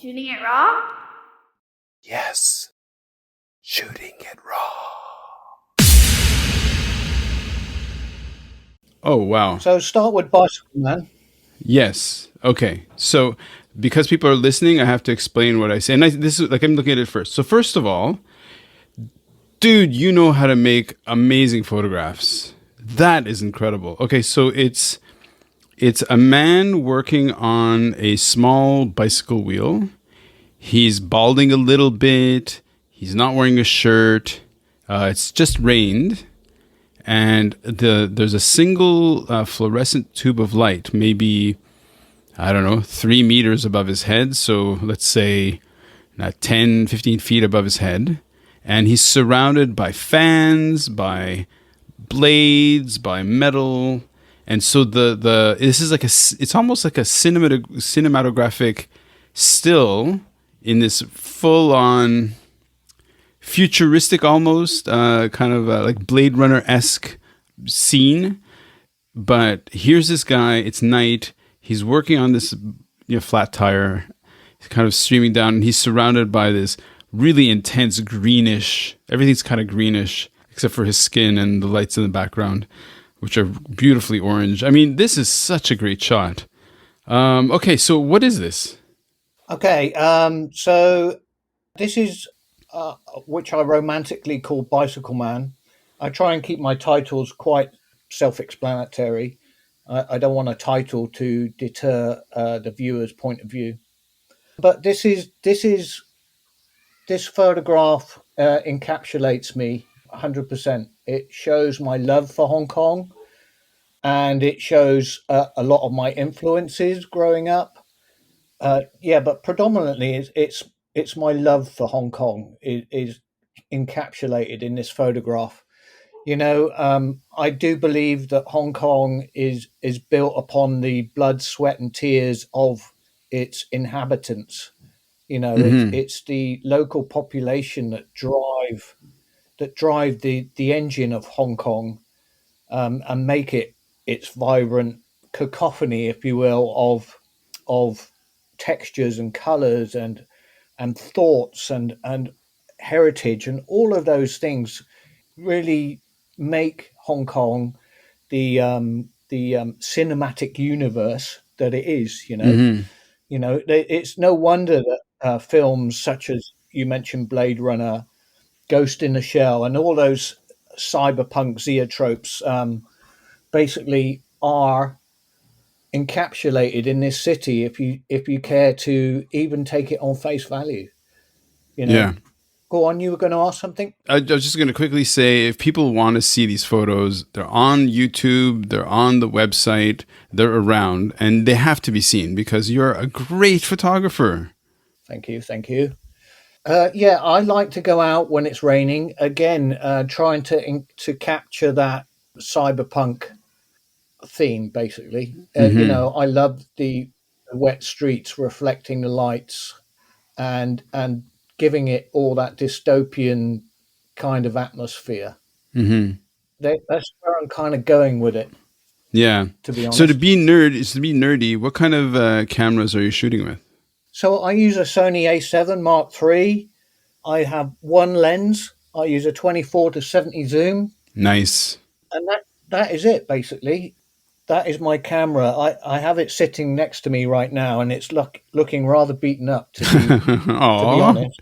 Shooting it raw? Yes. Shooting it raw. Oh, wow. So start with Bicycle Man. Yes. Okay. So because people are listening, I have to explain what I say. And this is like I'm looking at it first. So first of all, dude, you know how to make amazing photographs. That is incredible. Okay, so it's a man working on a small bicycle wheel. He's balding a little bit. He's not wearing a shirt. It's just rained. And there's a single fluorescent tube of light, maybe, I don't know, 3 meters above his head. So let's say 10, 15 feet above his head. And he's surrounded by fans, by blades, by metal. And so this is like it's almost like a cinematographic still in this full-on futuristic almost kind of like Blade Runner-esque scene. But here's this guy, it's night, he's working on this flat tire, he's kind of streaming down, and he's surrounded by this really intense greenish, everything's kind of greenish except for his skin and the lights in the background, which are beautifully orange. I mean, this is such a great shot. Okay, so what is this? Okay, so this is which I romantically call Bicycle Man. I try and keep my titles quite self-explanatory. I don't want a title to deter the viewer's point of view. But this photograph encapsulates me 100%. It shows my love for Hong Kong, and it shows a lot of my influences growing up. But predominantly it's my love for Hong Kong is encapsulated in this photograph. I do believe that Hong Kong is built upon the blood, sweat, and tears of its inhabitants. It's the local population that drive the engine of Hong Kong, and make it its vibrant cacophony, if you will, of textures and colors and thoughts and heritage, and all of those things really make Hong Kong the cinematic universe that it is. It's no wonder that films such as you mentioned, Blade Runner, Ghost in the Shell, and all those cyberpunk zoetropes basically are encapsulated in this city, if you care to even take it on face value. Yeah. Go on, you were going to ask something? I was just going to quickly say, if people want to see these photos, they're on YouTube, they're on the website, they're around, and they have to be seen because you're a great photographer. Thank you. I like to go out when it's raining. Again, trying to capture that cyberpunk theme, basically. I love the wet streets reflecting the lights and giving it all that dystopian kind of atmosphere. That's where I'm kind of going with it. Yeah. To be honest. So to be nerdy, what kind of cameras are you shooting with? So I use a Sony A7 Mark III. I have one lens. I use a 24 to 70 zoom. Nice. And that is it, basically. That is my camera. I have it sitting next to me right now, and it's looking rather beaten up, to be honest.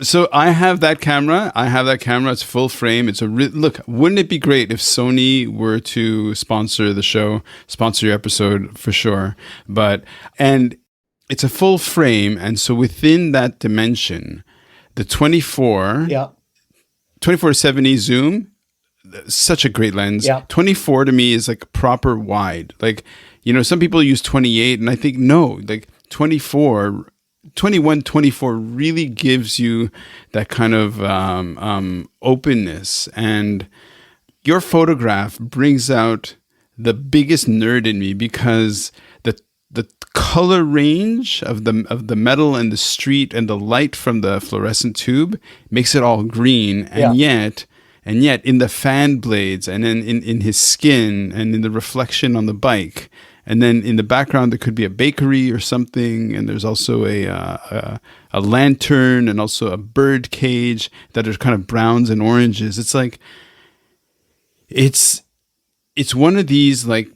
So I have that camera. It's full frame. It's look. Wouldn't it be great if Sony were to sponsor the show, sponsor your episode for sure? And it's a full frame, and so within that dimension, the 24 to 70 zoom. Such a great lens. Yeah. 24 to me is like proper wide. Like, some people use 28, and I think no, like 24 really gives you that kind of openness. And your photograph brings out the biggest nerd in me because the color range of the metal and the street and the light from the fluorescent tube makes it all green, and yet in the fan blades and in his skin and in the reflection on the bike And then in the background, there could be a bakery or something. And there's also a lantern and also a bird cage that are kind of browns and oranges. It's like, it's one of these like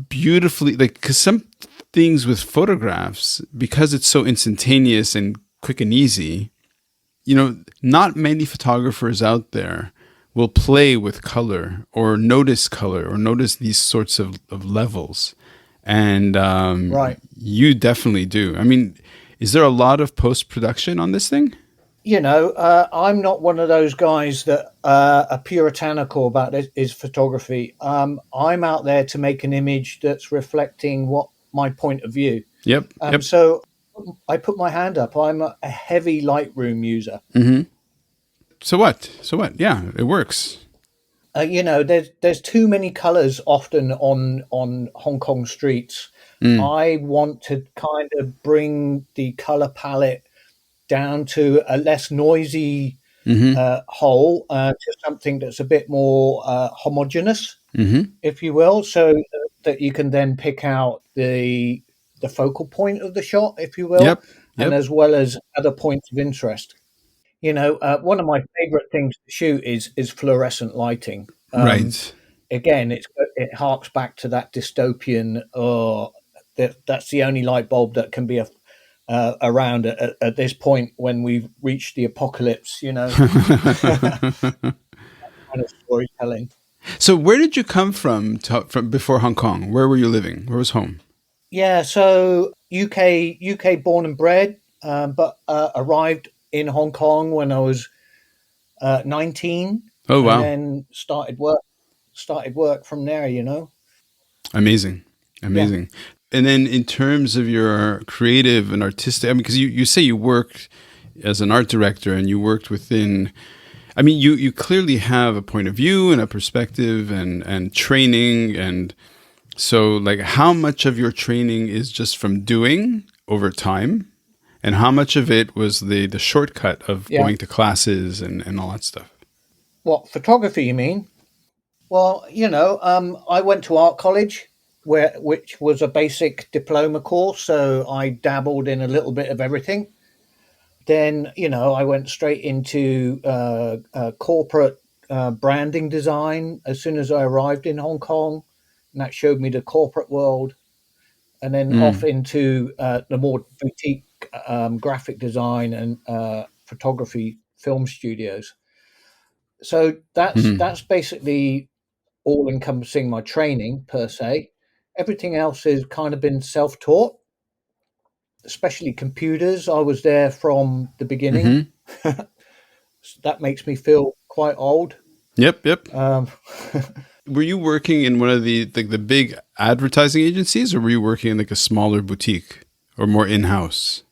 beautifully, like, because some things with photographs, because it's so instantaneous and quick and easy, not many photographers out there will play with color or notice these sorts of levels. And Right. you definitely do. I mean, is there a lot of post-production on this thing? I'm not one of those guys that are puritanical about his photography. I'm out there to make an image that's reflecting what my point of view. Yep. So I put my hand up. I'm a heavy Lightroom user. Mm-hmm. So what? Yeah, it works. There's too many colors often on Hong Kong streets. I want to kind of bring the color palette down to a less noisy whole, to something that's a bit more homogeneous, if you will, so that you can then pick out the focal point of the shot, if you will, Yep. and as well as other points of interest. One of my favorite things to shoot is fluorescent lighting. Right. Again, it harks back to that dystopian, that's the only light bulb that can be around at this point when we've reached the apocalypse, kind of storytelling. So where did you come from before Hong Kong? Where were you living? Where was home? Yeah, so UK born and bred, but arrived in Hong Kong when I was 19. Oh, wow. And then started work from there. Amazing. Yeah. And then in terms of your creative and artistic, I mean, because you say you worked as an art director and you worked within, I mean, you clearly have a point of view and a perspective and training. And so like how much of your training is just from doing over time? And how much of it was the shortcut of going to classes and all that stuff? What, photography, you mean? Well, I went to art college, which was a basic diploma course, so I dabbled in a little bit of everything. Then, I went straight into corporate branding design as soon as I arrived in Hong Kong, and that showed me the corporate world. And then off into the more boutique graphic design and photography film studios. So that's basically all encompassing my training per se. Everything else has kind of been self-taught, especially computers. I was there from the beginning. That makes me feel quite old. Yep. Were you working in one of the big advertising agencies, or were you working in like a smaller boutique or more in-house?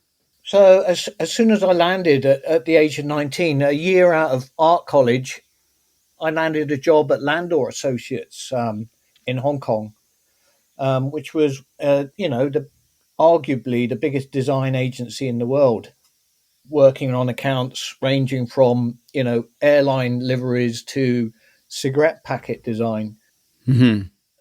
So as soon as I landed at the age of 19, a year out of art college, I landed a job at Landor Associates in Hong Kong, which was, arguably the biggest design agency in the world, working on accounts ranging from, airline liveries to cigarette packet design.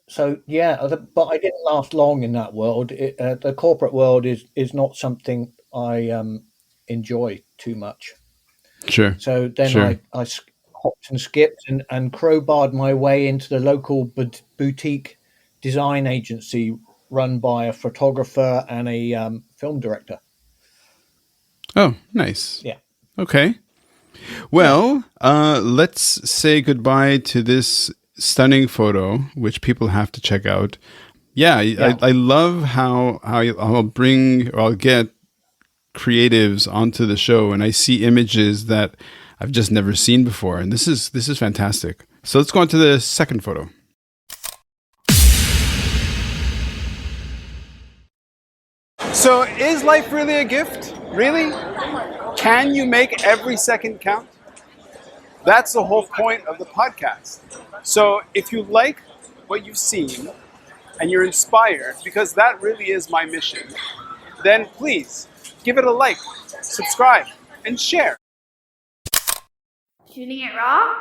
So, but I didn't last long in that world. The corporate world is not something I enjoy too much. Sure. So then I hopped and skipped and crowbarred my way into the local boutique design agency run by a photographer and a film director. Oh, nice. Yeah. Okay. Well, let's say goodbye to this stunning photo, which people have to check out. Yeah. I love how I'll get creatives onto the show, and I see images that I've just never seen before, and this is fantastic. So let's go on to the second photo. So is life really a gift? Really? Can you make every second count? That's the whole point of the podcast. So if you like what you've seen and you're inspired, because that really is my mission, then please give it a like, subscribe, and share. Shooting it raw?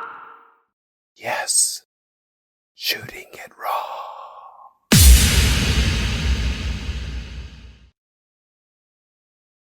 Yes. Shooting it raw.